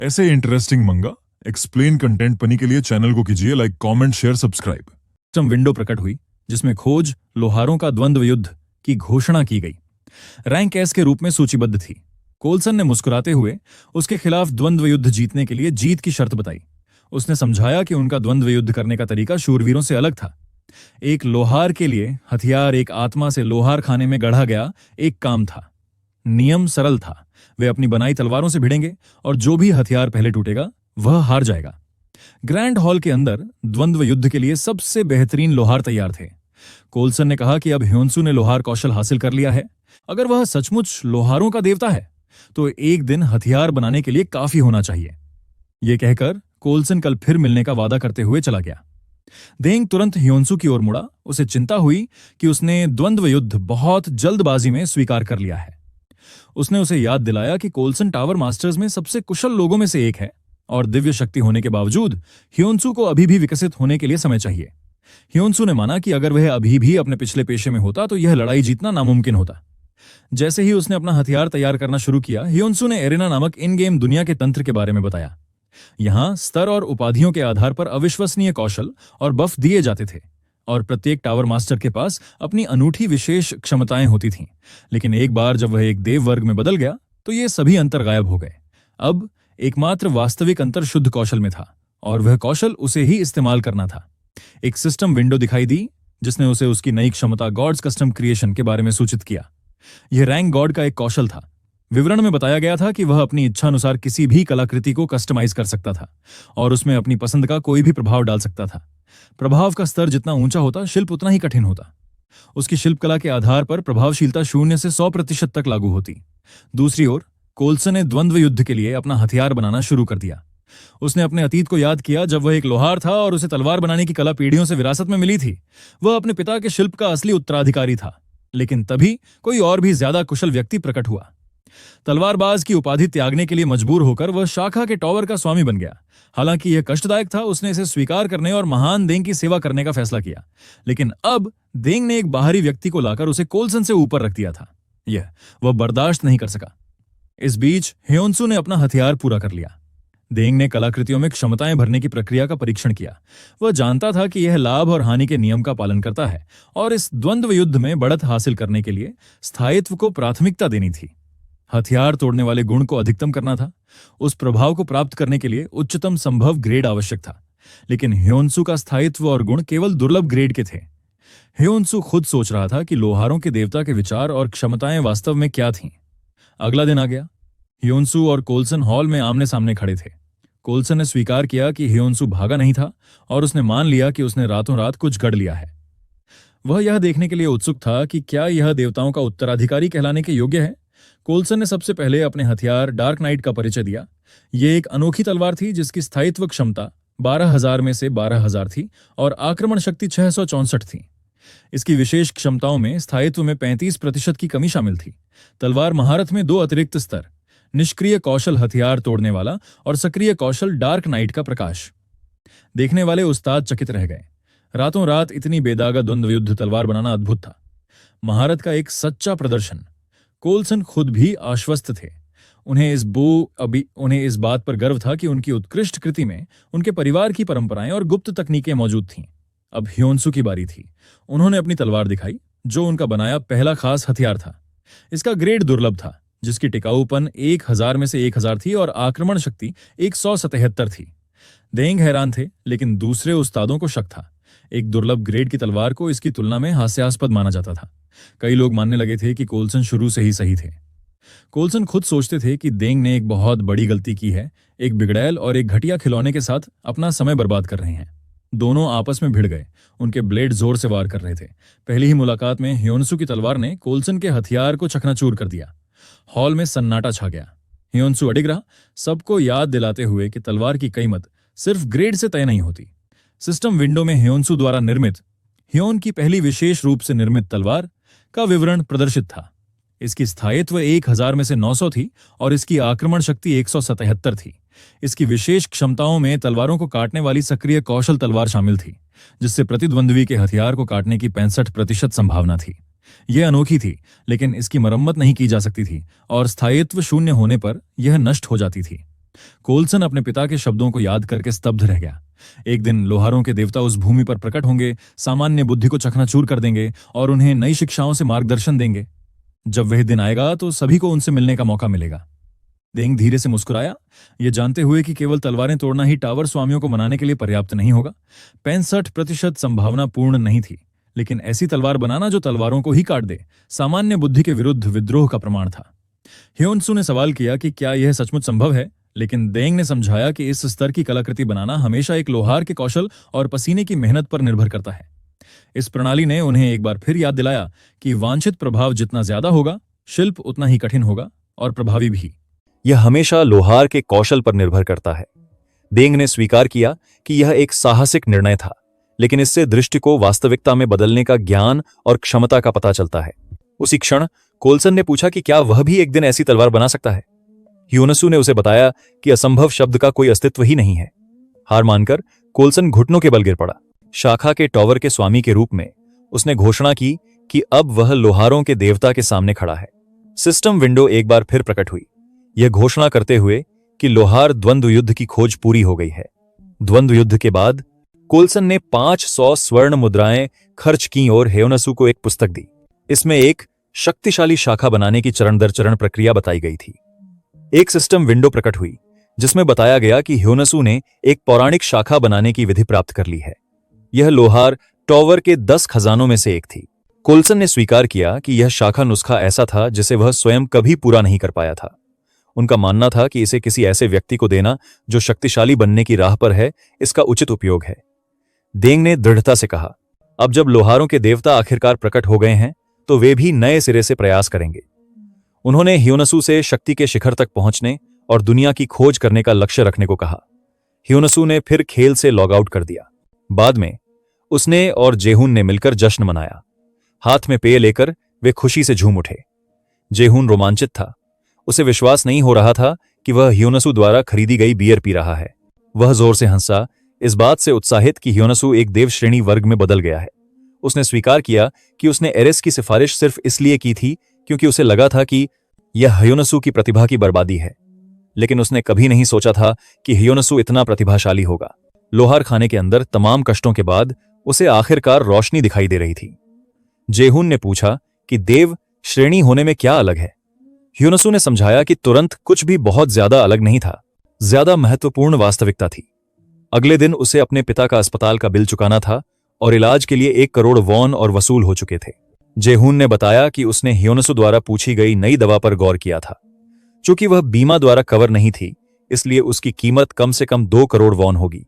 ऐसे इंटरेस्टिंग मंगा explain content पनी के लिए चैनल को कीजिए like, comment, share, subscribe. System window प्रकट हुई जिसमें खोज लोहारों का द्वंद्व युद्ध की घोषणा की गई। रैंक एस के रूप में सूचीबद्ध थी। कोल्सन ने मुस्कुराते हुए उसके खिलाफ द्वंद्व युद्ध जीतने के लिए जीत की शर्त बताई। उसने समझाया कि उनका द्वंद्व युद्ध करने का तरीका शूरवीरों से अलग था। एक लोहार के लिए हथियार एक आत्मा से लोहार खाने में गढ़ा गया एक काम था। नियम सरल था, वे अपनी बनाई तलवारों से भिड़ेंगे और जो भी हथियार पहले टूटेगा वह हार जाएगा। ग्रैंड हॉल के अंदर द्वंद्व युद्ध के लिए सबसे बेहतरीन लोहार तैयार थे। कोल्सन ने कहा कि अब ह्योन्सू ने लोहार कौशल हासिल कर लिया है। अगर वह सचमुच लोहारों का देवता है तो एक दिन हथियार बनाने के लिए काफी होना चाहिए। यह कहकर कोल्सन कल फिर मिलने का वादा करते हुए चला गया। देंग तुरंत ह्योन्सू की ओर मुड़ा। उसे चिंता हुई कि उसने द्वंद्व युद्ध बहुत जल्दबाजी में स्वीकार कर लिया है। उसने उसे याद दिलाया कि कोल्सन टावर मास्टर्स में सबसे कुशल लोगों में से एक है और दिव्य शक्ति होने के बावजूद ह्योन्सू को अभी भी विकसित होने के लिए समय चाहिए। ह्योन्सू ने माना कि अगर वह अभी भी अपने पिछले पेशे में होता तो यह लड़ाई जीतना नामुमकिन होता। जैसे ही उसने अपना हथियार तैयार करना शुरू किया, ह्योन्सू ने एरेना नामक इन गेम दुनिया के तंत्र के बारे में बताया। यहां स्तर और उपाधियों के आधार पर अविश्वसनीय कौशल और बफ दिए जाते थे और प्रत्येक टावर मास्टर के पास अपनी अनूठी विशेष क्षमताएं होती थीं। लेकिन एक बार जब वह एक देव वर्ग में बदल गया तो ये सभी अंतर गायब हो गए। अब एकमात्र वास्तविक अंतर शुद्ध कौशल में था और वह कौशल उसे ही इस्तेमाल करना था। एक सिस्टम विंडो दिखाई दी जिसने उसे उसकी नई क्षमता गॉड्स कस्टम क्रिएशन के बारे में सूचित किया। यह रैंक गॉड का एक कौशल था। विवरण में बताया गया था कि वह अपनी इच्छा अनुसार किसी भी कलाकृति को कस्टमाइज कर सकता था और उसमें अपनी पसंद का कोई भी प्रभाव डाल सकता था। प्रभाव का स्तर जितना ऊंचा होता, शिल्प उतना ही कठिन होता। उसकी शिल्पकला के आधार पर प्रभावशीलता 0 से 100% तक लागू होती। दूसरी ओर कोल्सन ने द्वंद्व युद्ध के लिए अपना हथियार बनाना शुरू कर दिया। उसने अपने अतीत को याद किया जब वह एक लोहार था और उसे तलवार बनाने की कला पीढ़ियों से विरासत में मिली थी। वह अपने पिता के शिल्प का असली उत्तराधिकारी था। लेकिन तभी कोई और भी ज्यादा कुशल व्यक्ति प्रकट हुआ। तलवारबाज की उपाधि त्यागने के लिए मजबूर होकर वह शाखा के टॉवर का स्वामी बन गया। हालांकि यह कष्टदायक था, उसने इसे स्वीकार करने और महान देंग की सेवा करने का फैसला किया। लेकिन अब देंग ने एक बाहरी व्यक्ति को लाकर उसे कोल्सन से ऊपर रख दिया था। वह बर्दाश्त नहीं कर सका। इस बीच ह्योन्सू ने अपना हथियार पूरा कर लिया। देंग ने कलाकृतियों में क्षमताएं भरने की प्रक्रिया का परीक्षण किया। वह जानता था कि यह लाभ और हानि के नियम का पालन करता है और इस द्वंद्व युद्ध में बढ़त हासिल करने के लिए स्थायित्व को प्राथमिकता देनी थी। हथियार तोड़ने वाले गुण को अधिकतम करना था। उस प्रभाव को प्राप्त करने के लिए उच्चतम संभव ग्रेड आवश्यक था। लेकिन ह्योन्सू का स्थायित्व और गुण केवल दुर्लभ ग्रेड के थे। ह्योन्सू खुद सोच रहा था कि लोहारों के देवता के विचार और क्षमताएं वास्तव में क्या थीं। अगला दिन आ गया। ह्योन्सू और कोल्सन हॉल में आमने सामने खड़े थे। कोल्सन ने स्वीकार किया कि ह्योन्सू भागा नहीं था और उसने मान लिया कि उसने रातों रात कुछ गढ़ लिया है। वह यह देखने के लिए उत्सुक था कि क्या यह देवताओं का उत्तराधिकारी कहलाने के योग्य है। कोल्सन ने सबसे पहले अपने हथियार डार्क नाइट का परिचय दिया। यह एक अनोखी तलवार थी जिसकी स्थायित्व क्षमता 12,000 में से 12,000 थी और आक्रमण शक्ति 664 थी। इसकी विशेष क्षमताओं में स्थायित्व में 35% की कमी शामिल थी। तलवार महारथ में 2 अतिरिक्त स्तर, निष्क्रिय कौशल हथियार तोड़ने वाला और सक्रिय कौशल डार्क नाइट का प्रकाश। देखने वाले उस्ताद चकित रह गए। रातों रात इतनी बेदागा द्वंद्व युद्ध तलवार बनाना अद्भुत था। महारत का एक सच्चा प्रदर्शन। कोल्सन खुद भी आश्वस्त थे। उन्हें इस बात पर गर्व था कि उनकी उत्कृष्ट कृति में उनके परिवार की परंपराएं और गुप्त तकनीकें मौजूद थीं। अब ह्योन्सू की बारी थी। उन्होंने अपनी तलवार दिखाई जो उनका बनाया पहला खास हथियार था। इसका ग्रेड दुर्लभ था, जिसकी टिकाऊपन 1000 में से 1000 थी और आक्रमण शक्ति 177 थी। देंग हैरान थे, लेकिन दूसरे उस्तादों को शक था। एक दुर्लभ ग्रेड की तलवार को इसकी तुलना में हास्यास्पद माना जाता था। कई लोग मानने लगे थे कि कोल्सन शुरू से ही सही थे। कोल्सन खुद सोचते थे कि देंग ने एक बहुत बड़ी गलती की है। एक बिगड़ैल और एक घटिया खिलौने के साथ अपना समय बर्बाद कर रहे हैं। दोनों आपस में भिड़ गए। उनके ब्लेड जोर से वार कर रहे थे। पहली ही मुलाकात में ह्योन्सू की तलवार ने कोल्सन के हथियार को चकनाचूर कर दिया। हॉल में सन्नाटा छा गया। ह्योन्सू अडिग रहा, सबको याद दिलाते हुए कि तलवार की कीमत सिर्फ ग्रेड से तय नहीं होती। सिस्टम विंडो में ह्योन्सू द्वारा निर्मित ह्योन की पहली विशेष रूप से निर्मित तलवार का विवरण प्रदर्शित था। इसकी स्थायित्व 1000 में से 900 थी और इसकी आक्रमण शक्ति 177 थी। इसकी विशेष क्षमताओं में तलवारों को काटने वाली सक्रिय कौशल तलवार शामिल थी, जिससे प्रतिद्वंद्वी के हथियार को काटने की 65% संभावना थी। यह अनोखी थी, लेकिन इसकी मरम्मत नहीं की जा सकती थी और स्थायित्व शून्य होने पर यह नष्ट हो जाती थी। कोल्सन अपने पिता के शब्दों को याद करके स्तब्ध रह गया। एक दिन लोहारों के देवता उस भूमि पर प्रकट होंगे, सामान्य बुद्धि को चकनाचूर कर देंगे और उन्हें नई शिक्षाओं से मार्गदर्शन देंगे। जब वह दिन आएगा तो सभी को उनसे मिलने का मौका मिलेगा। देंग धीरे से मुस्कुराया, ये जानते हुए कि केवल तलवारें तोड़ना ही टावर स्वामियों को मनाने के लिए पर्याप्त नहीं होगा। 65% संभावना पूर्ण नहीं थी, लेकिन ऐसी तलवार बनाना जो तलवारों को ही काट दे, सामान्य बुद्धि के विरुद्ध विद्रोह का प्रमाण था। ह्योनसू ने सवाल किया कि क्या यह सचमुच संभव है, लेकिन देंग ने समझाया कि इस स्तर की कलाकृति बनाना हमेशा एक लोहार के कौशल और पसीने की मेहनत पर निर्भर करता है। इस प्रणाली ने उन्हें एक बार फिर याद दिलाया कि वांछित प्रभाव जितना ज्यादा होगा, शिल्प उतना ही कठिन होगा और प्रभावी भी। यह हमेशा लोहार के कौशल पर निर्भर करता है। देंग ने स्वीकार किया कि यह एक साहसिक निर्णय था, लेकिन इससे दृष्टि को वास्तविकता में बदलने का ज्ञान और क्षमता का पता चलता है। उसी क्षण कोल्सन ने पूछा कि क्या वह भी एक दिन ऐसी तलवार बना सकता है। ह्योनसू ने उसे बताया कि असंभव शब्द का कोई अस्तित्व ही नहीं है। हार मानकर कोल्सन घुटनों के बल गिर पड़ा। शाखा के टॉवर के स्वामी के रूप में उसने घोषणा की कि अब वह लोहारों के देवता के सामने खड़ा है। सिस्टम विंडो एक बार फिर प्रकट हुई, यह घोषणा करते हुए कि लोहार द्वंद्व युद्ध की खोज पूरी हो गई है। द्वंद्व युद्ध के बाद कोल्सन ने 500 स्वर्ण मुद्राएं खर्च की और ह्योनसू को एक पुस्तक दी। इसमें एक शक्तिशाली शाखा बनाने की चरण दर चरण प्रक्रिया बताई गई थी। एक सिस्टम विंडो प्रकट हुई जिसमें बताया गया कि ह्योनसू ने एक पौराणिक शाखा बनाने की विधि प्राप्त कर ली है। यह लोहार टॉवर के 10 खजानों में से एक थी। कोल्सन ने स्वीकार किया कि यह शाखा नुस्खा ऐसा था जिसे वह स्वयं कभी पूरा नहीं कर पाया था। उनका मानना था कि इसे किसी ऐसे व्यक्ति को देना जो शक्तिशाली बनने की राह पर है, इसका उचित उपयोग है। देंग ने दृढ़ता से कहा, अब जब लोहारों के देवता आखिरकार प्रकट हो गए हैं तो वे भी नए सिरे से प्रयास करेंगे। उन्होंने ह्योनसू से शक्ति के शिखर तक पहुंचने और दुनिया की खोज करने का लक्ष्य रखने को कहा। ह्योनसू ने फिर खेल से लॉग आउट कर दिया। बाद में उसने और जेहून ने मिलकर जश्न मनाया। हाथ में पेय लेकर वे खुशी से झूम उठे। जेहून रोमांचित था। उसे विश्वास नहीं हो रहा था कि वह ह्योनसू द्वारा खरीदी गई बियर पी रहा है। वह जोर से हंसा, इस बात से उत्साहित कि ह्योनसू एक देव श्रेणी वर्ग में बदल गया है। उसने स्वीकार किया कि उसने एरेस की सिफारिश सिर्फ इसलिए की थी क्योंकि उसे लगा था कि यह ह्योनसू की प्रतिभा की बर्बादी है, लेकिन उसने कभी नहीं सोचा था कि ह्योनसू इतना प्रतिभाशाली होगा। लोहार खाने के अंदर तमाम कष्टों के बाद उसे आखिरकार रोशनी दिखाई दे रही थी। जेहून ने पूछा कि देव श्रेणी होने में क्या अलग है। ह्योनसू ने समझाया कि तुरंत कुछ भी बहुत ज्यादा अलग नहीं था, ज्यादा महत्वपूर्ण वास्तविकता थी। अगले दिन उसे अपने पिता का अस्पताल का बिल चुकाना था और इलाज के लिए 1 करोड़ वॉन और वसूल हो चुके थे। जेहून ने बताया कि उसने ह्योनसू द्वारा पूछी गई नई दवा पर गौर किया था। चूंकि वह बीमा द्वारा कवर नहीं थी, इसलिए उसकी कीमत कम से कम 2 करोड़ वॉन होगी।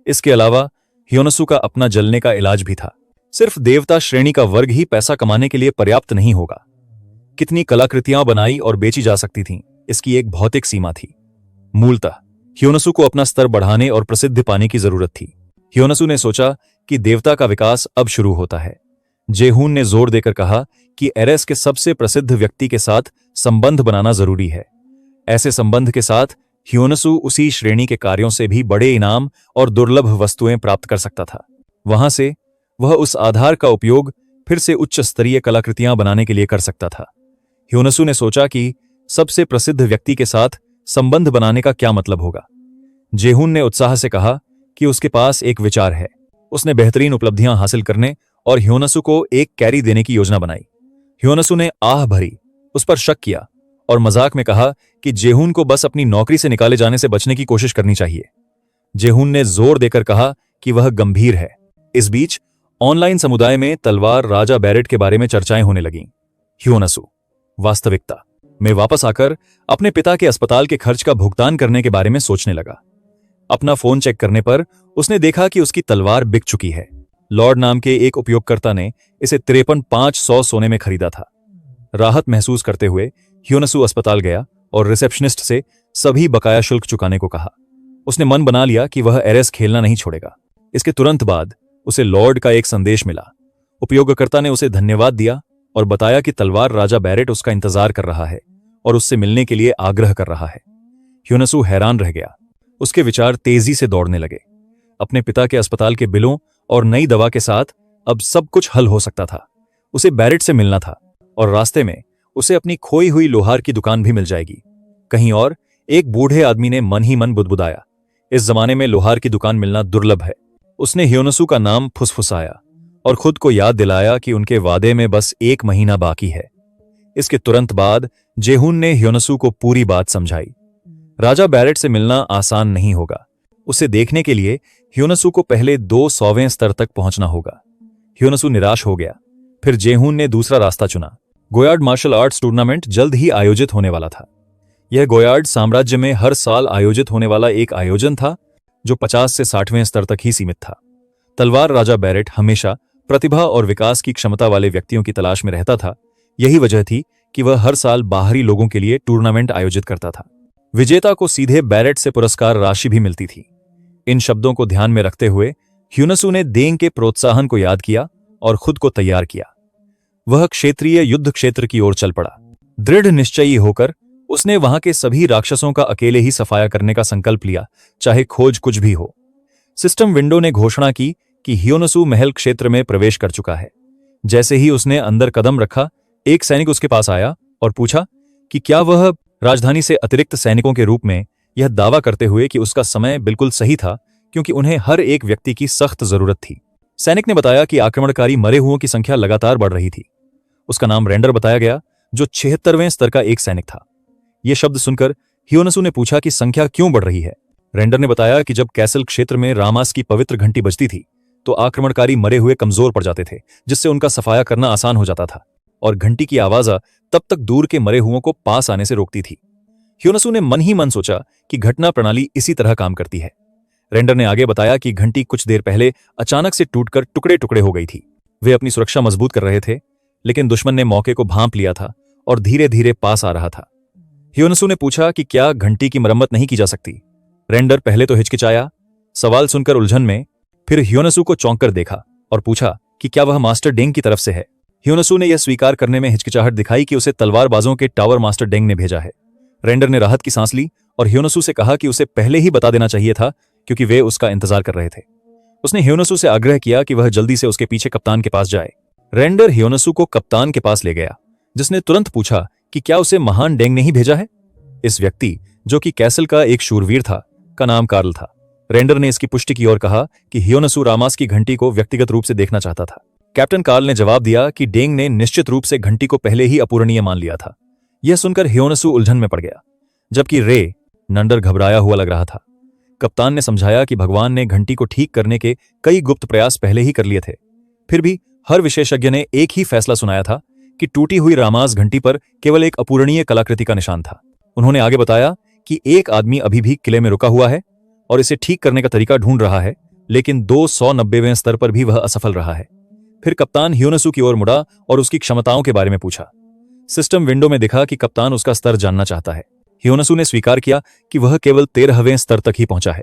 इसके अलावा ह्योनसू का अपना जलने का इलाज भी था। सिर्फ देवता श्रेणी का वर्ग ही पैसा कमाने के लिए पर्याप्त नहीं होगा। कितनी कलाकृतियां बनाई और बेची जा सकती थीं, इसकी एक भौतिक सीमा थी। मूलतः ह्योनसू को अपना स्तर बढ़ाने और प्रसिद्धि पाने की जरूरत थी। ह्योनसू ने सोचा कि देवता का विकास अब शुरू होता है। जेहून ने जोर देकर कहा कि एरेस के सबसे प्रसिद्ध व्यक्ति के साथ संबंध बनाना जरूरी है। ऐसे संबंध के साथ ह्योनसू उसी श्रेणी के कार्यों से भी बड़े इनाम और दुर्लभ वस्तुएं प्राप्त कर सकता था। वहां से वह उस आधार का उपयोग फिर से उच्च स्तरीय कलाकृतियां बनाने के लिए कर सकता था। ह्योनसू ने सोचा कि सबसे प्रसिद्ध व्यक्ति के साथ संबंध बनाने का क्या मतलब होगा। जेहून ने उत्साह से कहा कि उसके पास एक विचार है। उसने बेहतरीन उपलब्धियां हासिल करने और ह्योनसू को एक कैरी देने की योजना बनाई। ह्योनसू ने आह भरी, उस पर शक किया और मजाक में कहा कि जेहून को बस अपनी नौकरी से निकाले जाने से बचने की कोशिश करनी चाहिए। जेहून ने जोर देकर कहा कि वह गंभीर है। इस बीच ऑनलाइन समुदाय में तलवार राजा बैरेट के बारे में चर्चाएं होने लगीं। ह्योनसू वास्तविकता में वापस आकर अपने पिता के अस्पताल के खर्च का भुगतान करने के बारे में सोचने लगा। अपना फोन चेक करने पर उसने देखा कि उसकी तलवार बिक चुकी है। लॉर्ड नाम के एक उपयोगकर्ता ने इसे 53,500 सोने में खरीदा था। राहत महसूस करते हुए ह्योनसू अस्पताल गया और रिसेप्शनिस्ट से सभी बकाया शुल्क चुकाने को कहा। उसने मन बना लिया कि वह एरेस खेलना नहीं छोड़ेगा। इसके तुरंत बाद उसे लॉर्ड का एक संदेश मिला। उपयोगकर्ता ने उसे धन्यवाद दिया और बताया कि तलवार राजा बैरेट उसका इंतजार कर रहा है और उससे मिलने के लिए आग्रह कर रहा है। ह्योनसू हैरान रह गया। उसके विचार तेजी से दौड़ने लगे। अपने पिता के अस्पताल के बिलों और नई दवा के साथ अब सब कुछ हल हो सकता था। उसे बैरेट से मिलना था और रास्ते में उसे अपनी खोई हुई लोहार की दुकान भी मिल जाएगी। कहीं और एक बूढ़े आदमी ने मन ही मन बुदबुदाया, इस जमाने में लोहार की दुकान मिलना दुर्लभ है। उसने ह्योनसू का नाम फुसफुसाया और खुद को याद दिलाया कि उनके वादे में बस 1 महीना बाकी है। इसके तुरंत बाद जेहून ने ह्योनसू को पूरी बात समझाई। राजा बैरेट से मिलना आसान नहीं होगा। उसे देखने के लिए ह्योनसू को पहले 200वें स्तर तक पहुंचना होगा। ह्योनसू निराश हो गया। फिर जेहून ने दूसरा रास्ता चुना। गोयार्ड मार्शल आर्ट्स टूर्नामेंट जल्द ही आयोजित होने वाला था। यह गोयार्ड साम्राज्य में हर साल आयोजित होने वाला एक आयोजन था जो 50 से 60वें स्तर तक ही सीमित था। तलवार राजा बैरेट हमेशा प्रतिभा और विकास की क्षमता वाले व्यक्तियों की तलाश में रहता था। यही वजह थी कि वह हर साल बाहरी लोगों के लिए टूर्नामेंट आयोजित करता था। विजेता को सीधे बैरेट से पुरस्कार राशि भी मिलती थी। इन शब्दों को ध्यान में रखते हुए ह्योनसू ने देंग के प्रोत्साहन को याद किया और खुद को तैयार किया। वह क्षेत्रीय युद्ध क्षेत्र की ओर चल पड़ा। दृढ़ निश्चयी होकर उसने वहां के सभी राक्षसों का अकेले ही सफाया करने का संकल्प लिया, चाहे खोज कुछ भी हो। सिस्टम विंडो ने घोषणा की कि ह्योनसू महल क्षेत्र में प्रवेश कर चुका है। जैसे ही उसने अंदर कदम रखा, एक सैनिक उसके पास आया और पूछा कि क्या वह राजधानी से अतिरिक्त सैनिकों के रूप में यह दावा करते हुए कि उसका समय बिल्कुल सही था, क्योंकि उन्हें हर एक व्यक्ति की सख्त जरूरत थी। सैनिक ने बताया कि आक्रमणकारी मरे हुओं की संख्या लगातार बढ़ रही थी। उसका नाम रेंडर बताया गया, जो 76वें स्तर का एक सैनिक था। यह शब्द सुनकर ह्योनसू ने पूछा कि संख्या क्यों बढ़ रही है। रेंडर ने बताया कि जब कैसल क्षेत्र में रामास की पवित्र घंटी बजती थी तो आक्रमणकारी मरे हुए कमजोर पड़ जाते थे, जिससे उनका सफाया करना आसान हो जाता था, और घंटी की आवाज तब तक दूर के मरे हुओं को पास आने से रोकती थी। ह्योनसू ने मन ही मन सोचा कि घटना प्रणाली इसी तरह काम करती है। रेंडर ने आगे बताया कि घंटी कुछ देर पहले अचानक से टूटकर टुकड़े टुकड़े हो गई थी। वे अपनी सुरक्षा मजबूत कर रहे थे, लेकिन दुश्मन ने मौके को भांप लिया था और धीरे धीरे पास आ रहा था। ह्योनसू ने पूछा कि क्या घंटी की मरम्मत नहीं की जा सकती। रेंडर पहले तो हिचकिचाया, सवाल सुनकर उलझन में, फिर ह्योनसू को चौंक कर देखा और पूछा कि क्या वह मास्टर डेंग की तरफ से है। ह्योनसू ने यह स्वीकार करने में हिचकिचाहट दिखाई कि उसे तलवारबाजों के टावर मास्टर डेंग ने भेजा है। रेंडर ने राहत की सांस ली और ह्योनसू से कहा कि उसे पहले ही बता देना चाहिए था, क्योंकि वे उसका इंतजार कर रहे थे। उसने ह्योनसू से आग्रह किया कि वह जल्दी से उसके पीछे कप्तान के पास जाए। रेंडर ह्योनसू को कप्तान के पास ले गया, जिसने तुरंत पूछा कि क्या उसे महान डेंग ने ही भेजा है। इस व्यक्ति, जो कि कैसल का एक शूरवीर था, का नाम कार्ल था। रेंडर ने इसकी पुष्टि की और कहा कि ह्योनसू रामास की घंटी को व्यक्तिगत रूप से देखना चाहता था। कैप्टन कार्ल ने जवाब दिया कि डेंग ने निश्चित रूप से घंटी को पहले ही अपूरणीय मान लिया था। यह सुनकर ह्योनसू उलझन में पड़ गया, जबकि रे नंडर घबराया हुआ लग रहा था। कप्तान ने समझाया कि भगवान ने घंटी को ठीक करने के कई गुप्त प्रयास पहले ही कर लिए थे। फिर भी हर विशेषज्ञ ने एक ही फैसला सुनाया था कि टूटी हुई रामास घंटी पर केवल एक अपूरणीय कलाकृति का निशान था। उन्होंने आगे बताया कि एक आदमी अभी भी किले में रुका हुआ है और इसे ठीक करने का तरीका ढूंढ रहा है, लेकिन 290वें स्तर पर भी वह असफल रहा है। फिर कप्तान ह्योनसू की ओर मुड़ा और उसकी क्षमताओं के बारे में पूछा। सिस्टम विंडो में दिखा कि कप्तान उसका स्तर जानना चाहता है। ह्योनसू ने स्वीकार किया कि वह केवल 13वें स्तर तक ही पहुंचा है।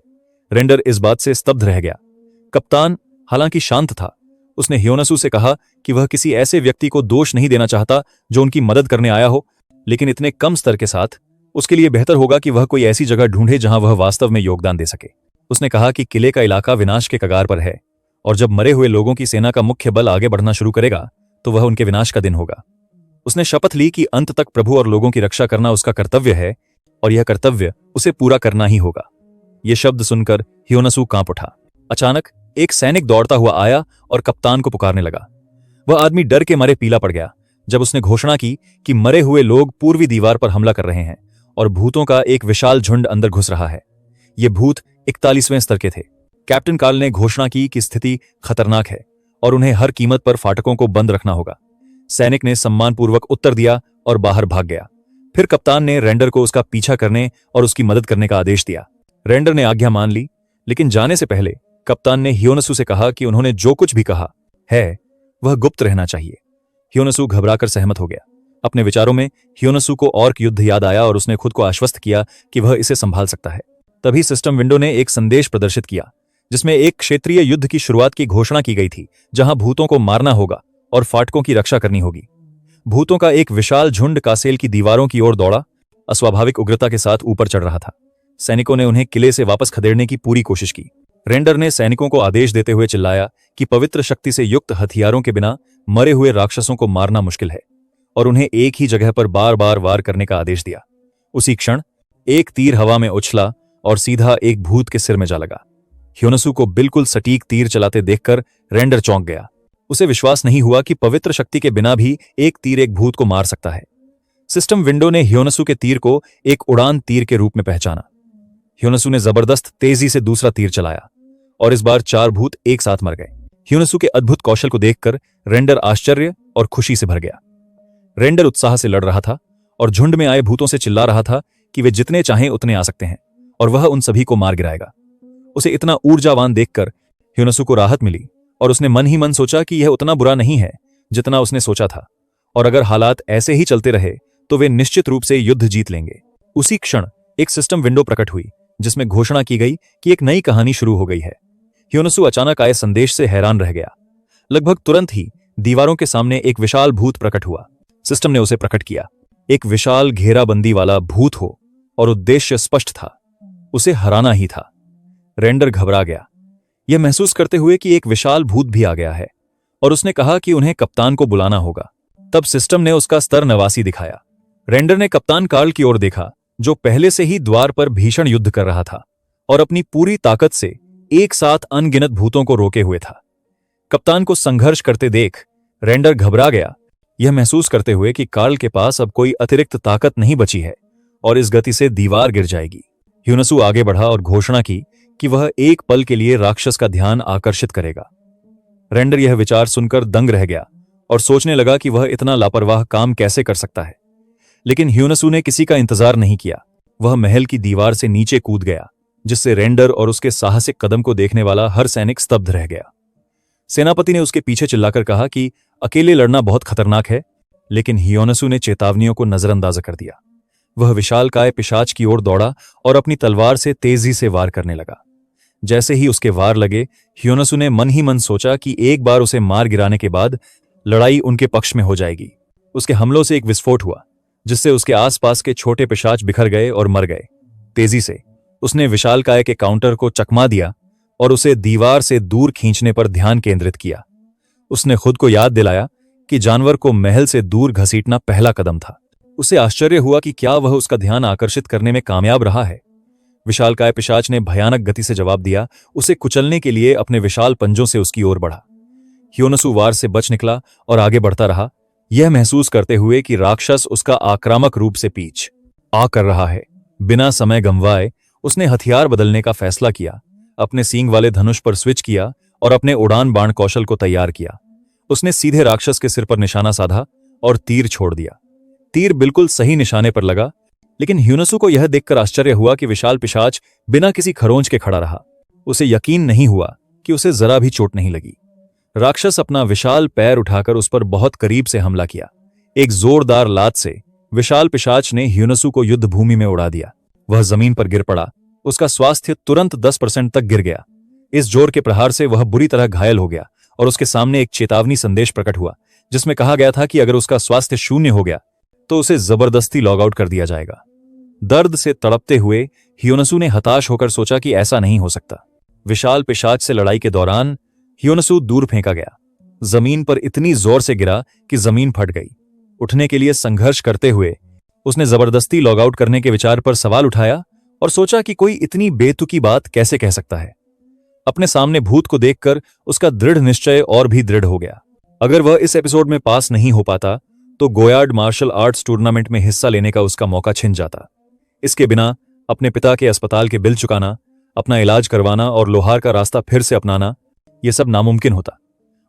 रेंडर इस बात से स्तब्ध रह गया। कप्तान हालांकि शांत था। उसने ह्योनसू से कहा कि वह किसी ऐसे व्यक्ति को दोष नहीं देना चाहता जो उनकी मदद करने आया हो, लेकिन इतने कम स्तर के साथ उसके लिए बेहतर होगा कि वह कोई ऐसी जगह ढूंढे जहां वह वास्तव में योगदान दे सके। उसने कहा कि किले का इलाका विनाश के कगार पर है, और जब मरे हुए लोगों की सेना का मुख्य बल आगे बढ़ना शुरू करेगा तो वह उनके विनाश का दिन होगा। उसने शपथ ली कि अंत तक प्रभु और लोगों की रक्षा करना उसका कर्तव्य है, और यह कर्तव्य उसे पूरा करना ही होगा। यह शब्द सुनकर ह्योनसू कांप उठा। अचानक एक सैनिक दौड़ता हुआ आया और कप्तान को पुकारने लगा। वह आदमी डर के मारे पीला पड़ गया जब उसने घोषणा की कि मरे हुए लोग पूर्वी दीवार पर हमला कर रहे हैं और भूतों का एक विशाल झुंड अंदर घुस रहा है। ये भूत 41वें स्तर के थे। कैप्टन कार्ल ने घोषणा की कि स्थिति खतरनाक है और उन्हें हर कीमत पर फाटकों को बंद रखना होगा। सैनिक ने सम्मानपूर्वक उत्तर दिया और बाहर भाग गया। फिर कप्तान ने रेंडर को उसका पीछा करने और उसकी मदद करने का आदेश दिया। रेंडर ने आज्ञा मान ली, लेकिन जाने से पहले कप्तान ने ह्योनसू से कहा कि उन्होंने जो कुछ भी कहा है वह गुप्त रहना चाहिए। ह्योनसू घबराकर सहमत हो गया। अपने विचारों में ह्योनसू को ऑर्क युद्ध याद आया और उसने खुद को आश्वस्त किया कि वह इसे संभाल सकता है। तभी सिस्टम विंडो ने एक संदेश प्रदर्शित किया, जिसमें एक क्षेत्रीय युद्ध की शुरुआत की घोषणा की गई थी, जहां भूतों को मारना होगा और फाटकों की रक्षा करनी होगी। भूतों का एक विशाल झुंड कासेल की दीवारों की ओर दौड़ा, अस्वाभाविक उग्रता के साथ ऊपर चढ़ रहा था। सैनिकों ने उन्हें किले से वापस खदेड़ने की पूरी कोशिश की। रेंडर ने सैनिकों को आदेश देते हुए चिल्लाया कि पवित्र शक्ति से युक्त हथियारों के बिना मरे हुए राक्षसों को मारना मुश्किल है, और उन्हें एक ही जगह पर बार बार वार करने का आदेश दिया। उसी क्षण एक तीर हवा में उछला और सीधा एक भूत के सिर में जा लगा। ह्योनसू को बिल्कुल सटीक तीर चलाते देखकर रेंडर चौंक गया। उसे विश्वास नहीं हुआ कि पवित्र शक्ति के बिना भी एक तीर एक भूत को मार सकता है। सिस्टम विंडो ने ह्योनसू के तीर को एक उड़ान तीर के रूप में पहचाना। ह्योनसू ने जबरदस्त तेजी से दूसरा तीर चलाया और इस बार 4 भूत एक साथ मर गए। ह्योनसू के अद्भुत कौशल को देखकर रेंडर आश्चर्य और खुशी से भर गया। रेंडर उत्साह से लड़ रहा था और झुंड में आए भूतों से चिल्ला रहा था कि वे जितने चाहें उतने आ सकते हैं और वह उन सभी को मार गिराएगा। उसे इतना ऊर्जावान देखकर ह्योनसू को राहत मिली और उसने मन ही मन सोचा कि यह उतना बुरा नहीं है जितना उसने सोचा था, और अगर हालात ऐसे ही चलते रहे तो वे निश्चित रूप से युद्ध जीत लेंगे। उसी क्षण एक सिस्टम विंडो प्रकट हुई जिसमें घोषणा की गई कि एक नई कहानी शुरू हो गई है। ह्योनसू अचानक आए संदेश से हैरान रह गया। लगभग तुरंत ही दीवारों के सामने एक विशाल भूत प्रकट हुआ। सिस्टम ने उसे प्रकट किया। एक विशाल घेराबंदी वाला भूत हो और उद्देश्य स्पष्ट था, उसे हराना ही था। रेंडर घबरा गया, यह महसूस करते हुए कि एक विशाल भूत भी आ गया है, और उसने कहा कि उन्हें कप्तान को बुलाना होगा। तब सिस्टम ने उसका स्तर 89 दिखाया। रेंडर ने कप्तान कार्ल की ओर देखा, जो पहले से ही द्वार पर भीषण युद्ध कर रहा था और अपनी पूरी ताकत से एक साथ अनगिनत भूतों को रोके हुए था। कप्तान को संघर्ष करते देख रेंडर घबरा गया, यह महसूस करते हुए कि कार्ल के पास अब कोई अतिरिक्त ताकत नहीं बची है और इस गति से दीवार गिर जाएगी। ह्योनसू आगे बढ़ा और घोषणा की कि वह एक पल के लिए राक्षस का ध्यान आकर्षित करेगा। रेंडर यह विचार सुनकर दंग रह गया और सोचने लगा कि वह इतना लापरवाह काम कैसे कर सकता है। लेकिन ह्योनसू ने किसी का इंतजार नहीं किया। वह महल की दीवार से नीचे कूद गया, जिससे रेंडर और उसके साहसिक कदम को देखने वाला हर सैनिक स्तब्ध रह गया। सेनापति ने उसके पीछे चिल्लाकर कहा कि अकेले लड़ना बहुत खतरनाक है, लेकिन ह्योनसू ने चेतावनियों को नजरअंदाज कर दिया। वह विशालकाय पिशाच की ओर दौड़ा और अपनी तलवार से तेजी से वार करने लगा। जैसे ही उसके वार लगे, ह्योनसू ने मन ही मन सोचा कि एक बार उसे मार गिराने के बाद लड़ाई उनके पक्ष में हो जाएगी। उसके हमलों से एक विस्फोट हुआ, जिससे उसके आसपास के छोटे पिशाच बिखर गए और मर गए। तेजी से उसने विशालकाय के काउंटर को चकमा दिया और उसे दीवार से दूर खींचने पर ध्यान केंद्रित किया। उसने खुद को याद दिलाया कि जानवर को महल से दूर घसीटना पहला कदम था। उसे आश्चर्य हुआ कि क्या वह उसका ध्यान आकर्षित करने में कामयाब रहा है। विशालकाय पिशाच ने भयानक गति से जवाब दिया, उसे कुचलने के लिए अपने विशाल पंजों से उसकी ओर बढ़ा। ह्योनसू वार से बच निकला और आगे बढ़ता रहा, यह महसूस करते हुए कि राक्षस उसका आक्रामक रूप से पीछ आ कर रहा है। बिना समय गंवाए उसने हथियार बदलने का फैसला किया, अपने सींग वाले धनुष पर स्विच किया और अपने उड़ान बाण कौशल को तैयार किया। उसने सीधे राक्षस के सिर पर निशाना साधा और तीर छोड़ दिया। तीर बिल्कुल सही निशाने पर लगा, लेकिन ह्योनसू को यह देखकर आश्चर्य हुआ कि विशाल पिशाच बिना किसी खरोंच के खड़ा रहा। उसे यकीन नहीं हुआ कि उसे जरा भी चोट नहीं लगी। राक्षस अपना विशाल पैर उठाकर उस पर बहुत करीब से हमला किया। एक जोरदार लात से विशाल पिशाच ने ह्योनसू को युद्ध भूमि में उड़ा दिया। वह जमीन पर गिर पड़ा। उसका स्वास्थ्य तुरंत 10% तक गिर गया। इस जोर के प्रहार से वह बुरी तरह घायल हो गया और उसके सामने एक चेतावनी संदेश प्रकट हुआ, जिसमें कहा गया था कि अगर उसका स्वास्थ्य शून्य हो गया तो उसे जबरदस्ती लॉग आउट कर दिया जाएगा। दर्द से तड़पते हुए ह्योनसू ने हताश होकर सोचा कि ऐसा नहीं हो सकता। विशाल पिशाच से लड़ाई के दौरान ह्योनसू दूर फेंका गया। जमीन पर इतनी जोर से गिरा कि जमीन फट गई। उठने के लिए संघर्ष करते हुए उसने जबरदस्ती लॉग आउट करने के विचार पर सवाल उठाया और सोचा कि कोई इतनी बेतुकी बात कैसे कह सकता है। अपने सामने भूत को देखकर उसका दृढ़ निश्चय और भी दृढ़ हो गया। अगर वह इस एपिसोड में पास नहीं हो पाता तो गोयार्ड मार्शल आर्ट्स टूर्नामेंट में हिस्सा लेने का उसका मौका छिन जाता। इसके बिना अपने पिता के अस्पताल के बिल चुकाना, अपना इलाज करवाना और लोहार का रास्ता फिर से अपनाना, यह सब नामुमकिन होता।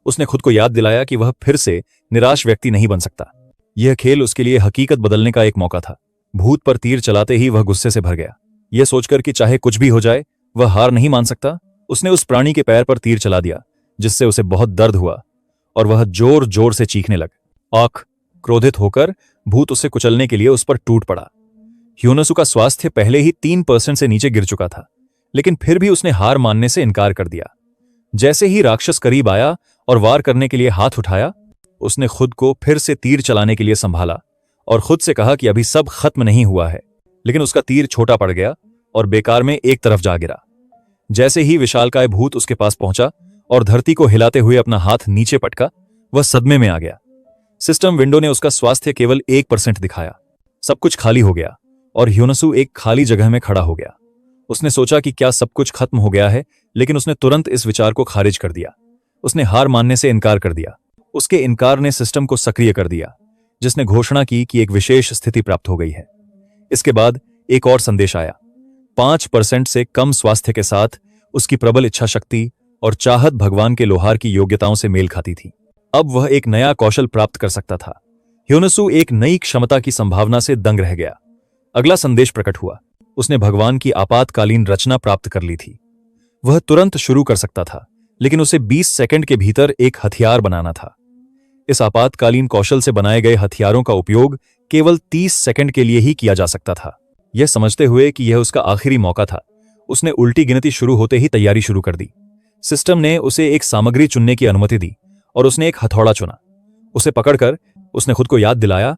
उसने खुद को याद दिलाया कि वह फिर से निराश व्यक्ति नहीं बन सकता। यह खेल उसके लिए हकीकत बदलने का एक मौका था। भूत पर तीर चलाते ही वह गुस्से से भर गया। यह सोचकर कि चाहे कुछ भी हो जाए वह हार नहीं मान सकता, उसने उस प्राणी के पैर पर तीर चला दिया, जिससे उसे बहुत दर्द हुआ और वह जोर जोर से चीखने लगा। आंख क्रोधित होकर भूत उसे कुचलने के लिए उस पर टूट पड़ा। ह्योनसू का स्वास्थ्य पहले ही 3% से नीचे गिर चुका था, लेकिन फिर भी उसने हार मानने से इनकार कर दिया। जैसे ही राक्षस करीब आया और वार करने के लिए हाथ उठाया, उसने खुद को फिर से तीर चलाने के लिए संभाला और खुद से कहा कि अभी सब खत्म नहीं हुआ है। लेकिन उसका तीर छोटा पड़ गया और बेकार में एक तरफ जा गिरा। जैसे ही विशालकाय भूत उसके पास पहुंचा और धरती को हिलाते हुए अपना हाथ नीचे पटका, वह सदमे में आ गया। सिस्टम विंडो ने उसका स्वास्थ्य केवल 1% दिखाया। सब कुछ खाली हो गया और ह्योनसू एक खाली जगह में खड़ा हो गया। उसने सोचा कि क्या सब कुछ खत्म हो गया है, लेकिन उसने तुरंत इस विचार को खारिज कर दिया। उसने हार मानने से इनकार कर दिया। उसके इनकार ने सिस्टम को सक्रिय कर दिया, जिसने घोषणा की कि एक विशेष स्थिति प्राप्त हो गई है। इसके बाद एक और संदेश आया। 5% से कम स्वास्थ्य के साथ उसकी प्रबल इच्छा शक्ति और चाहत भगवान के लोहार की योग्यताओं से मेल खाती थी। अब वह एक नया कौशल प्राप्त कर सकता था। ह्योनसू एक नई क्षमता की संभावना से दंग रह गया। अगला संदेश प्रकट हुआ। उसने भगवान की आपातकालीन रचना प्राप्त कर ली थी। वह तुरंत शुरू कर सकता था, लेकिन उसे 20 सेकंड के भीतर एक हथियार बनाना था। इस आपातकालीन कौशल से बनाए गए हथियारों का उपयोग केवल 30 सेकंड के लिए ही किया जा सकता था। यह समझते हुए कि यह उसका आखिरी मौका था, उसने उल्टी गिनती शुरू होते ही तैयारी शुरू कर दी। सिस्टम ने उसे एक सामग्री चुनने की अनुमति दी और उसने एक हथौड़ा चुना। उसे पकड़कर उसने खुद को याद दिलाया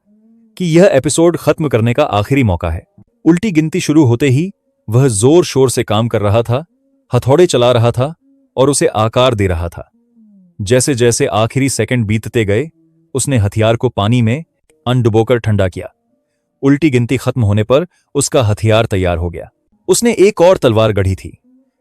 कि यह एपिसोड खत्म करने का आखिरी मौका है। उल्टी गिनती शुरू होते ही वह जोर शोर से काम कर रहा था, हथौड़े चला रहा था और उसे आकार दे रहा था। जैसे जैसे आखिरी सेकंड बीतते गए, उसने हथियार को पानी में अनडुबोकर ठंडा किया। उल्टी गिनती खत्म होने पर उसका हथियार तैयार हो गया। उसने एक और तलवार गढ़ी थी।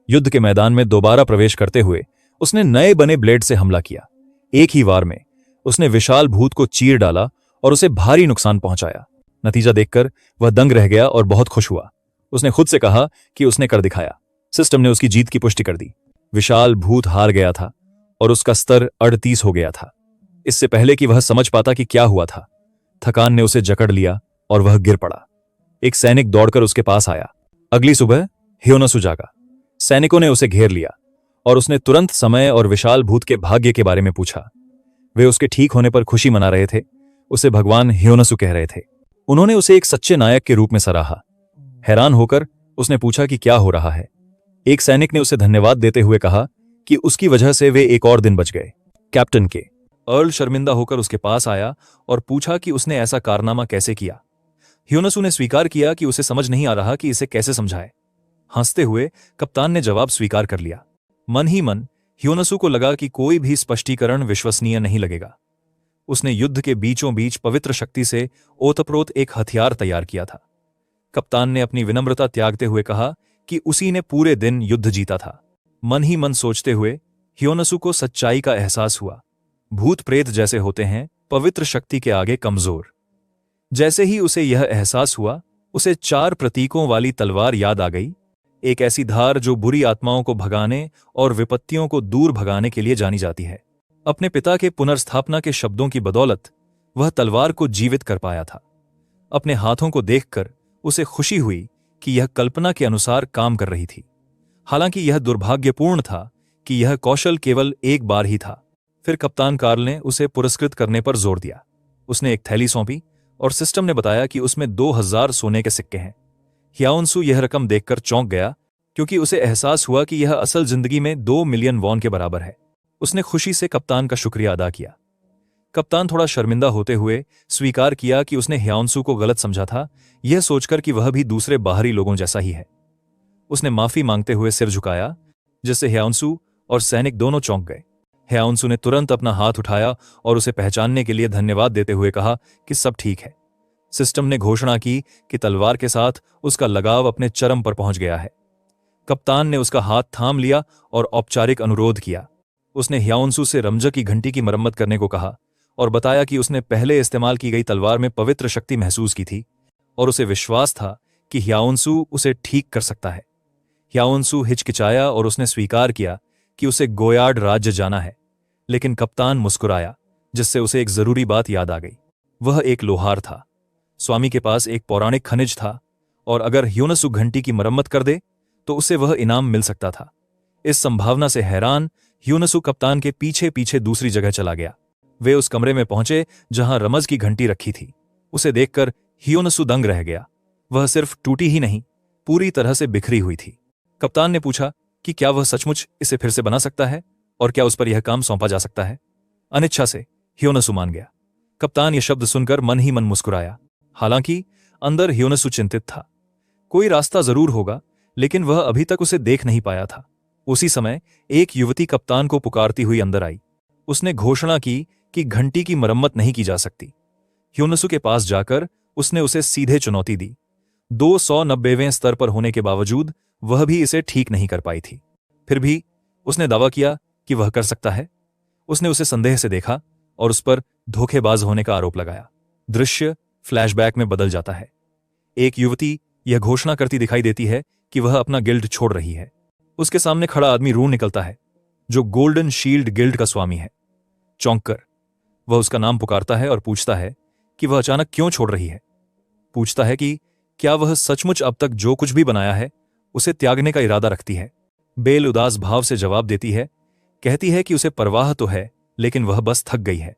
युद्ध के मैदान में दोबारा प्रवेश करते हुए उसने नए बने ब्लेड से हमला किया। एक ही वार में उसने विशाल भूत को चीर डाला और उसे भारी नुकसान पहुंचाया। नतीजा देखकर वह दंग रह गया और बहुत खुश हुआ। उसने खुद से कहा कि उसने कर दिखाया। सिस्टम ने उसकी जीत की पुष्टि कर दी। विशाल भूत हार गया था और उसका स्तर 38 हो गया था। इससे पहले कि वह समझ पाता कि क्या हुआ था, थकान ने उसे जकड़ लिया और वह गिर पड़ा। एक सैनिक दौड़कर उसके पास आया। अगली सुबह ह्योनसू जागा। सैनिकों ने उसे घेर लिया और उसने तुरंत समय और विशाल भूत के भाग्य के बारे में पूछा। वे उसके ठीक होने पर खुशी मना रहे थे। उसे भगवान ह्योनसू कह रहे थे। उन्होंने उसे एक सच्चे नायक के रूप में सराहा। हैरान होकर उसने पूछा कि क्या हो रहा है। एक सैनिक ने उसे धन्यवाद देते हुए कहा कि उसकी वजह से वे एक और दिन बच गए। कैप्टन के अर्ल शर्मिंदा होकर उसके पास आया और पूछा कि उसने ऐसा कारनामा कैसे किया। ह्योनसू ने स्वीकार किया कि उसे समझ नहीं आ रहा कि इसे कैसे समझाए। हंसते हुए कप्तान ने जवाब स्वीकार कर लिया। मन ही मन ह्योनसू को लगा कि कोई भी स्पष्टीकरण विश्वसनीय नहीं लगेगा। उसने युद्ध के बीचों बीच पवित्र शक्ति से ओतप्रोत एक हथियार तैयार किया था। कप्तान ने अपनी विनम्रता त्यागते हुए कहा कि उसी ने पूरे दिन युद्ध जीता था। मन ही मन सोचते हुए ह्योनसू को सच्चाई का एहसास हुआ। भूत प्रेत जैसे होते हैं, पवित्र शक्ति के आगे कमजोर। जैसे ही उसे यह एहसास हुआ, उसे 4 प्रतीकों वाली तलवार याद आ गई। एक ऐसी धार जो बुरी आत्माओं को भगाने और विपत्तियों को दूर भगाने के लिए जानी जाती है। अपने पिता के पुनर्स्थापना के शब्दों की बदौलत वह तलवार को जीवित कर पाया था। अपने हाथों को देखकर उसे खुशी हुई कि यह कल्पना के अनुसार काम कर रही थी। हालांकि यह दुर्भाग्यपूर्ण था कि यह कौशल केवल एक बार ही था। फिर कप्तान कार्ल ने उसे पुरस्कृत करने पर जोर दिया। उसने एक थैली सौंपी और सिस्टम ने बताया कि उसमें 2000 सोने के सिक्के हैं। ह्योनसू यह रकम देखकर चौंक गया, क्योंकि उसे एहसास हुआ कि यह असल जिंदगी में 2 मिलियन वॉन के बराबर है। उसने खुशी से कप्तान का शुक्रिया अदा किया। कप्तान थोड़ा शर्मिंदा होते हुए स्वीकार किया कि उसने ह्योनसू को गलत समझा था, यह सोचकर कि वह भी दूसरे बाहरी लोगों जैसा ही है। उसने माफी मांगते हुए सिर झुकाया, जिससे ह्योनसू और सैनिक दोनों चौंक गए। ह्योनसू ने तुरंत अपना हाथ उठाया और उसे पहचानने के लिए धन्यवाद देते हुए कहा कि सब ठीक है। सिस्टम ने घोषणा की कि तलवार के साथ उसका लगाव अपने चरम पर पहुंच गया है। कप्तान ने उसका हाथ थाम लिया और औपचारिक अनुरोध किया। उसने ह्योनसू से रमजा की घंटी की मरम्मत करने को कहा और बताया कि उसने पहले इस्तेमाल की गई तलवार में पवित्र शक्ति महसूस की थी और उसे विश्वास था कि ह्योनसू उसे ठीक कर सकता है। ह्योनसू हिचकिचाया और उसने स्वीकार किया कि उसे गोयार्ड राज्य जाना है, लेकिन कप्तान मुस्कुराया, जिससे उसे एक जरूरी बात याद आ गई। वह एक लोहार था। स्वामी के पास एक पौराणिक खनिज था और अगर ह्योनसू घंटी की मरम्मत कर दे तो उसे वह इनाम मिल सकता था। इस संभावना से हैरान ह्योनसू कप्तान के पीछे पीछे दूसरी जगह चला गया। वे उस कमरे में पहुंचे जहां रमज की घंटी रखी थी। उसे देखकर ह्योनसू दंग रह गया। वह सिर्फ टूटी ही नहीं, पूरी तरह से बिखरी हुई थी। कप्तान ने पूछा कि क्या वह सचमुच इसे फिर से बना सकता है और क्या उस पर यह काम सौंपा जा सकता है। अनिच्छा से ह्योनसू मान गया। कप्तान यह शब्द सुनकर मन ही मन मुस्कुराया। हालांकि अंदर ह्योनसू चिंतित था। कोई रास्ता जरूर होगा, लेकिन वह अभी तक उसे देख नहीं पाया था। उसी समय एक युवती कप्तान को पुकारती हुई अंदर आई। उसने घोषणा की कि घंटी की मरम्मत नहीं की जा सकती। ह्योनसू के पास जाकर उसने उसे सीधे चुनौती दी। 290वें स्तर पर होने के बावजूद वह भी इसे ठीक नहीं कर पाई थी। फिर भी उसने दावा किया कि वह कर सकता है। उसने उसे संदेह से देखा और उस पर धोखेबाज होने का आरोप लगाया। दृश्य फ्लैशबैक में बदल जाता है। एक युवती यह घोषणा करती दिखाई देती है कि वह अपना गिल्ड छोड़ रही है। उसके सामने खड़ा आदमी रून निकलता है, जो गोल्डन शील्ड गिल्ड का स्वामी है। चौंककर वह उसका नाम पुकारता है और पूछता है कि वह अचानक क्यों छोड़ रही है। पूछता है कि क्या वह सचमुच अब तक जो कुछ भी बनाया है उसे त्यागने का इरादा रखती है। बेल उदास भाव से जवाब देती है, कहती है कि उसे परवाह तो है, लेकिन वह बस थक गई है।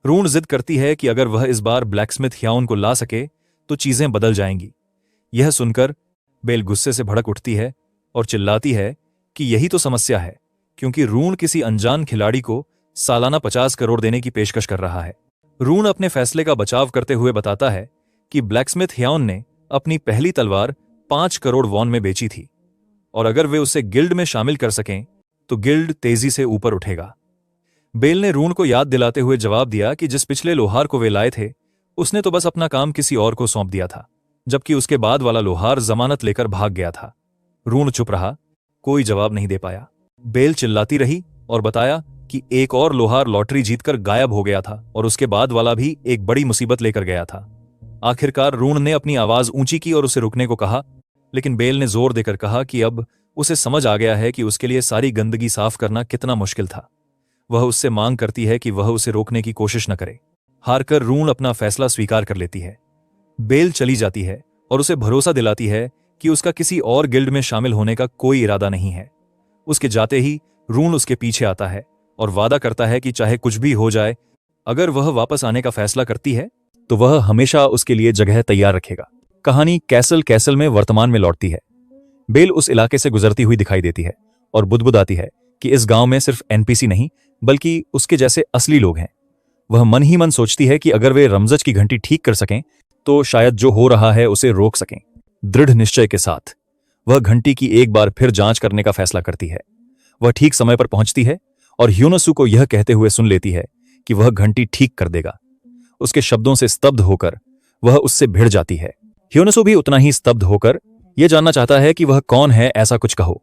रून जिद करती है कि अगर वह इस बार ब्लैकस्मिथ ह्याउन को ला सके तो चीजें बदल जाएंगी। यह सुनकर बेल गुस्से से भड़क उठती है और चिल्लाती है कि यही तो समस्या है, क्योंकि रून किसी अनजान खिलाड़ी को सालाना 50 करोड़ देने की पेशकश कर रहा है। रून अपने फैसले का बचाव करते हुए बताता है कि ब्लैकस्मिथ ह्याउन ने अपनी पहली तलवार 5 करोड़ वॉन में बेची थी, और अगर वे उसे गिल्ड में शामिल कर सकें तो गिल्ड तेजी से ऊपर उठेगा। बेल ने रून को याद दिलाते हुए जवाब दिया कि जिस पिछले लोहार को वे लाए थे उसने तो बस अपना काम किसी और को सौंप दिया था, जबकि उसके बाद वाला लोहार जमानत लेकर भाग गया था। रून चुप रहा, कोई जवाब नहीं दे पाया। बेल चिल्लाती रही और बताया कि एक और लोहार लॉटरी जीतकर गायब हो गया था और उसके बाद वाला भी एक बड़ी मुसीबत लेकर गया था। आखिरकार रून ने अपनी आवाज ऊंची की और उसे रुकने को कहा, लेकिन बेल ने जोर देकर कहा कि अब उसे समझ आ गया है कि उसके लिए सारी गंदगी साफ करना कितना मुश्किल था। वह उससे मांग करती है कि वह उसे रोकने की कोशिश न करे। हारकर रून अपना फैसला स्वीकार कर लेती है। बेल चली जाती है और उसे भरोसा दिलाती है कि उसका किसी और गिल्ड में शामिल होने का कोई इरादा नहीं है। उसके जाते ही रून उसके पीछे आता है और वादा करता है कि चाहे कुछ भी हो जाए, अगर वह वापस आने का फैसला करती है तो वह हमेशा उसके लिए जगह तैयार रखेगा। कहानी कैसल में वर्तमान में लौटती है। बेल उस इलाके से गुजरती हुई दिखाई देती है और बुदबुदाती है कि इस गांव में सिर्फ एनपीसी नहीं बल्कि उसके जैसे असली लोग हैं। वह मन ही मन सोचती है कि अगर वे रमजज की घंटी ठीक कर सकें तो शायद जो हो रहा है उसे रोक सकें। दृढ़ निश्चय के साथ वह घंटी की एक बार फिर जांच करने का फैसला करती है। वह ठीक समय पर पहुंचती है और ह्योनसू को यह कहते हुए सुन लेती है कि वह घंटी ठीक कर देगा। उसके शब्दों से स्तब्ध होकर वह उससे भिड़ जाती है। ह्योनसू भी उतना ही स्तब्ध होकर यह जानना चाहता है कि वह कौन है, ऐसा कुछ कहो।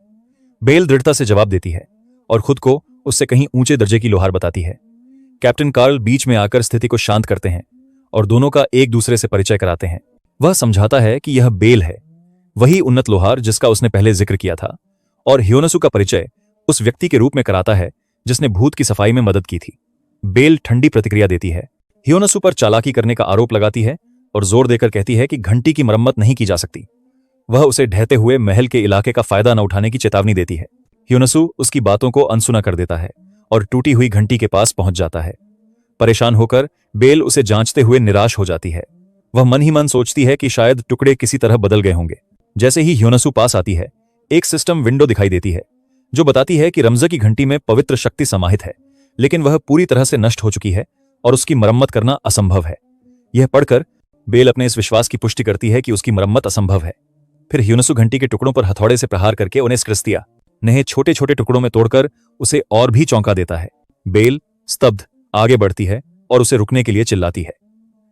बेल दृढ़ता से जवाब देती है और खुद को उससे कहीं ऊंचे दर्जे की लोहार बताती है। कैप्टन कार्ल बीच में आकर स्थिति को शांत करते हैं और दोनों का एक दूसरे से परिचय कराते हैं। वह समझाता है कि यह बेल है, वही उन्नत लोहार जिसका उसने पहले जिक्र किया था, और ह्योनसू का परिचय उस व्यक्ति के रूप में कराता है जिसने भूत की सफाई में मदद की थी। बेल ठंडी प्रतिक्रिया देती है, ह्योनसू पर चालाकी करने का आरोप लगाती है और जोर देकर कहती है कि घंटी की मरम्मत नहीं की जा सकती। वह उसे ढहते हुए महल के इलाके का फायदा न उठाने की चेतावनी देती है। ह्योनसू उसकी बातों को अनसुना कर देता है और टूटी हुई घंटी के पास पहुंच जाता है। परेशान होकर बेल उसे जांचते हुए निराश हो जाती है। वह मन ही मन सोचती है कि शायद टुकड़े किसी तरह बदल गए होंगे। जैसे ही ह्योनसू पास आती है, एक सिस्टम विंडो दिखाई देती है जो बताती है कि रमज़ की घंटी में पवित्र शक्ति समाहित है, लेकिन वह पूरी तरह से नष्ट हो चुकी है और उसकी मरम्मत करना असंभव है। यह पढ़कर बेल अपने इस विश्वास की पुष्टि करती है कि उसकी मरम्मत असंभव है। फिर ह्योनसू घंटी के टुकड़ों पर हथौड़े से प्रहार करके उन्हें स्क्रिस्तिया नहे छोटे छोटे टुकड़ों में तोड़कर उसे और भी चौंका देता है। बेल स्तब्ध आगे बढ़ती है और उसे रुकने के लिए चिल्लाती है,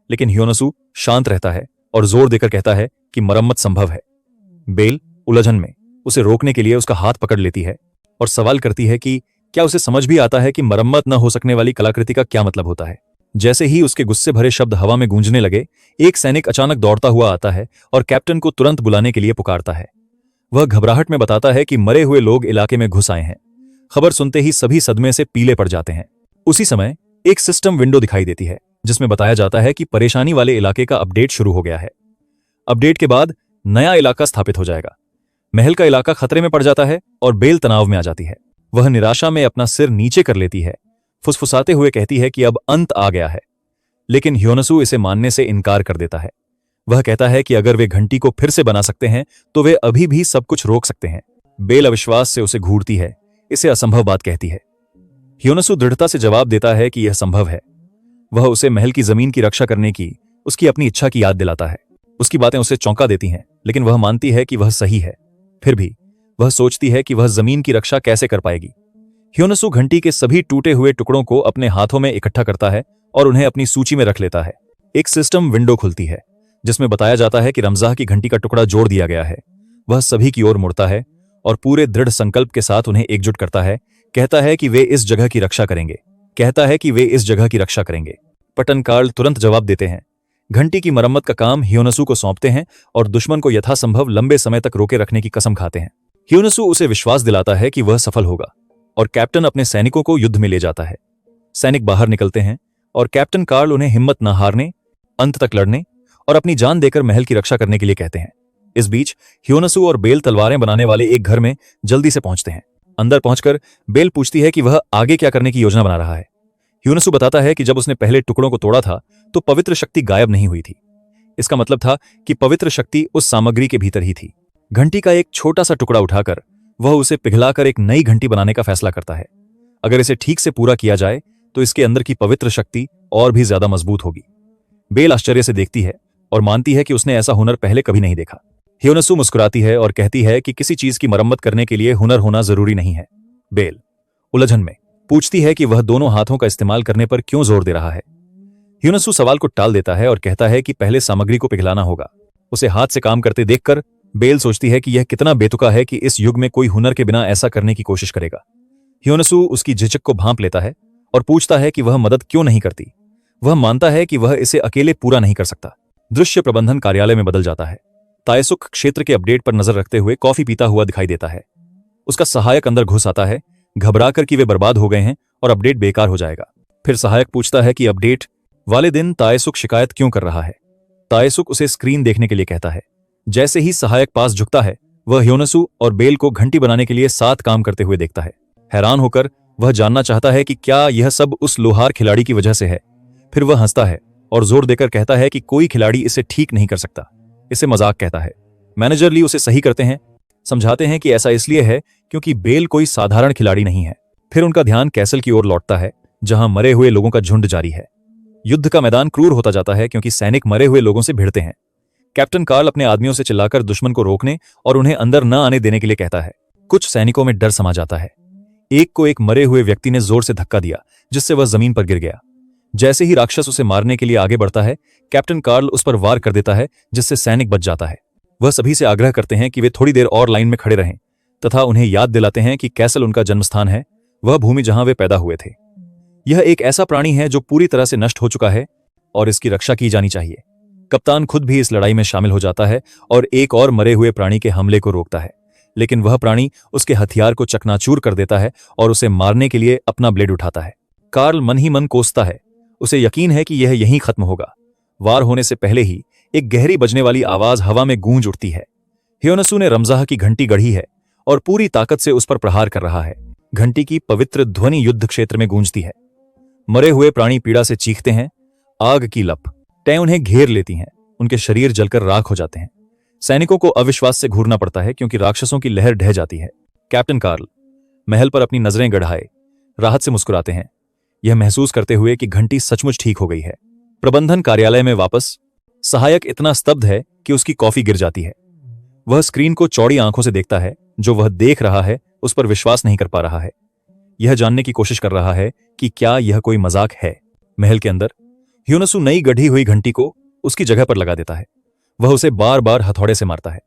लेकिन ह्योनसू शांत रहता है और जोर देकर कहता है कि मरम्मत संभव है। बेल उलझन में उसे रोकने के लिए उसका हाथ पकड़ लेती है और सवाल करती है कि क्या उसे समझ भी आता है कि मरम्मत न हो सकने वाली कलाकृति का क्या मतलब होता है। जैसे ही उसके गुस्से भरे शब्द हवा में गूंजने लगे, एक सैनिक अचानक दौड़ता हुआ आता है और कैप्टन को तुरंत बुलाने के लिए पुकारता है। वह घबराहट में बताता है कि मरे हुए लोग इलाके में घुस आए हैं। खबर सुनते ही सभी सदमे से पीले पड़ जाते हैं। उसी समय एक सिस्टम विंडो दिखाई देती है जिसमें बताया जाता है कि परेशानी वाले इलाके का अपडेट शुरू हो गया है। अपडेट के बाद नया इलाका स्थापित हो जाएगा। महल का इलाका खतरे में पड़ जाता है और बेल तनाव में आ जाती है। वह निराशा में अपना सिर नीचे कर लेती है, फुसफुसाते हुए कहती है कि अब अंत आ गया है, लेकिन ह्योनसू इसे मानने से इनकार कर देता है। वह कहता है कि अगर वे घंटी को फिर से बना सकते हैं तो वे अभी भी सब कुछ रोक सकते हैं। बेल अविश्वास से उसे घूरती है, इसे असंभव बात कहती है। ह्योनसू दृढ़ता से जवाब देता है कि यह संभव है। वह उसे महल की जमीन की रक्षा करने की उसकी अपनी इच्छा की याद दिलाता है। उसकी बातें उसे चौंका देती हैं, लेकिन वह मानती है कि वह सही है। फिर भी वह सोचती है कि वह जमीन की रक्षा कैसे कर पाएगी। ह्योनसू घंटी के सभी टूटे हुए टुकड़ों को अपने हाथों में इकट्ठा करता है और उन्हें अपनी सूची में रख लेता है। एक सिस्टम विंडो खुलती है जिसमें बताया जाता है कि रमजाह की घंटी का टुकड़ा जोड़ दिया गया है। वह सभी की ओर मुड़ता है और पूरे दृढ़ संकल्प के साथ उन्हें एकजुट करता है। कहता है कि वे इस जगह की रक्षा करेंगे। पटन कार्ल तुरंत जवाब देते हैं। घंटी की मरम्मत का काम हियोनसु को सौंपते हैं और दुश्मन को यथासंभव लंबे समय तक रोके रखने की कसम खाते हैं। हियोनसु उसे विश्वास दिलाता है कि वह सफल होगा और कैप्टन अपने सैनिकों को युद्ध में ले जाता है। सैनिक बाहर निकलते हैं और कैप्टन कार्ल उन्हें हिम्मत न हारने, अंत तक लड़ने और अपनी जान देकर महल की रक्षा करने के लिए कहते हैं। इस बीच हियोनसु और बेल तलवारें बनाने वाले एक घर में जल्दी से पहुंचते हैं। अंदर पहुंचकर बेल पूछती है कि वह आगे क्या करने की योजना बना रहा है। हियोनसु बताता है कि जब उसने पहले टुकड़ों को तोड़ा था तो पवित्र शक्ति गायब नहीं हुई थी। इसका मतलब था कि पवित्र शक्ति उस सामग्री के भीतर ही थी। घंटी का एक छोटा सा टुकड़ा उठाकर वह उसे पिघलाकर एक नई घंटी बनाने का फैसला करता है। अगर इसे ठीक से पूरा किया जाए तो इसके अंदर की पवित्र शक्ति और भी ज्यादा मजबूत होगी। बेल आश्चर्य से देखती है और मानती है कि उसने ऐसा हुनर पहले कभी नहीं देखा। हियोनसु मुस्कुराती है और कहती है कि किसी चीज की मरम्मत करने के लिए हुनर होना जरूरी नहीं है। बेल उलझन में पूछती है कि वह दोनों हाथों का इस्तेमाल करने पर क्यों जोर दे रहा है। हियोनसु सवाल को टाल देता है और कहता है कि पहले सामग्री को पिघलाना होगा। उसे हाथ से काम करते देखकर बेल सोचती है कि यह कितना बेतुका है कि इस युग में कोई हुनर के बिना ऐसा करने की कोशिश करेगा। हियोनसु उसकी झिझक को भांप लेता है और पूछता है कि वह मदद क्यों नहीं करती। वह मानता है कि वह इसे अकेले पूरा नहीं कर सकता। दृश्य प्रबंधन कार्यालय में बदल जाता है। तायसुक क्षेत्र के अपडेट पर नजर रखते हुए कॉफी पीता हुआ दिखाई देता है। उसका सहायक अंदर घुस आता है, घबराकर कि वे बर्बाद हो गए हैं और अपडेट बेकार हो जाएगा। फिर सहायक पूछता है कि अपडेट वाले दिन तायसुक शिकायत क्यों कर रहा है। तायसुक उसे स्क्रीन देखने के लिए कहता है। जैसे ही सहायक पास झुकता है वह हियोनसु और बेल को घंटी बनाने के लिए साथ काम करते हुए देखता है। हैरान होकर वह जानना चाहता है कि क्या यह सब उस लोहार खिलाड़ी की वजह से है। फिर वह हंसता है और जोर देकर कहता है कि कोई खिलाड़ी इसे ठीक नहीं कर सकता, इसे मजाक कहता है। मैनेजर ली उसे सही करते हैं, समझाते हैं कि ऐसा इसलिए है क्योंकि बेल कोई साधारण खिलाड़ी नहीं है। फिर उनका ध्यान कैसल की ओर लौटता है जहां मरे हुए लोगों का झुंड जारी है। युद्ध का मैदान क्रूर होता जाता है क्योंकि सैनिक मरे हुए लोगों से भिड़ते हैं। कैप्टन कार्ल अपने आदमियों से चिल्लाकर दुश्मन को रोकने और उन्हें अंदर न आने देने के लिए कहता है। कुछ सैनिकों में डर समा जाता है। एक को एक मरे हुए व्यक्ति ने जोर से धक्का दिया जिससे वह जमीन पर गिर गया। जैसे ही राक्षस उसे मारने के लिए आगे बढ़ता है कैप्टन कार्ल उस पर वार कर देता है जिससे सैनिक बच जाता है। वह सभी से आग्रह करते हैं कि वे थोड़ी देर और लाइन में खड़े रहें तथा उन्हें याद दिलाते हैं कि कैसल उनका जन्मस्थान है, वह भूमि जहां वे पैदा हुए थे। यह एक ऐसा प्राणी है जो पूरी तरह से नष्ट हो चुका है और इसकी रक्षा की जानी चाहिए। कप्तान खुद भी इस लड़ाई में शामिल हो जाता है और एक और मरे हुए प्राणी के हमले को रोकता है, लेकिन वह प्राणी उसके हथियार को चकनाचूर कर देता है और उसे मारने के लिए अपना ब्लेड उठाता है। कार्ल मन ही मन कोसता है। उसे यकीन है कि यह यहीं खत्म होगा। वार होने से पहले ही एक गहरी बजने वाली आवाज हवा में गूंज उठती है। हियोनसु ने रमजाह की घंटी गढ़ी है और पूरी ताकत से उस पर प्रहार कर रहा है। घंटी की पवित्र ध्वनि युद्ध क्षेत्र में गूंजती है। मरे हुए प्राणी पीड़ा से चीखते हैं। आग की लप टै उन्हें घेर लेती हैं। उनके शरीर जलकर राख हो जाते हैं। सैनिकों को अविश्वास से घूरना पड़ता है क्योंकि राक्षसों की लहर ढह जाती है। कैप्टन कार्ल महल पर अपनी नजरें गढ़ाए राहत से मुस्कुराते हैं, यह महसूस करते हुए कि घंटी सचमुच ठीक हो गई है। प्रबंधन कार्यालय में वापस सहायक इतना स्तब्ध है कि उसकी कॉफी गिर जाती है। वह स्क्रीन को चौड़ी आंखों से देखता है। जो वह देख रहा है उस पर विश्वास नहीं कर पा रहा है। यह जानने की कोशिश कर रहा है कि क्या यह कोई मजाक है। महल के अंदर हियोनसु नई गढ़ी हुई घंटी को उसकी जगह पर लगा देता है। वह उसे बार बार हथौड़े से मारता है।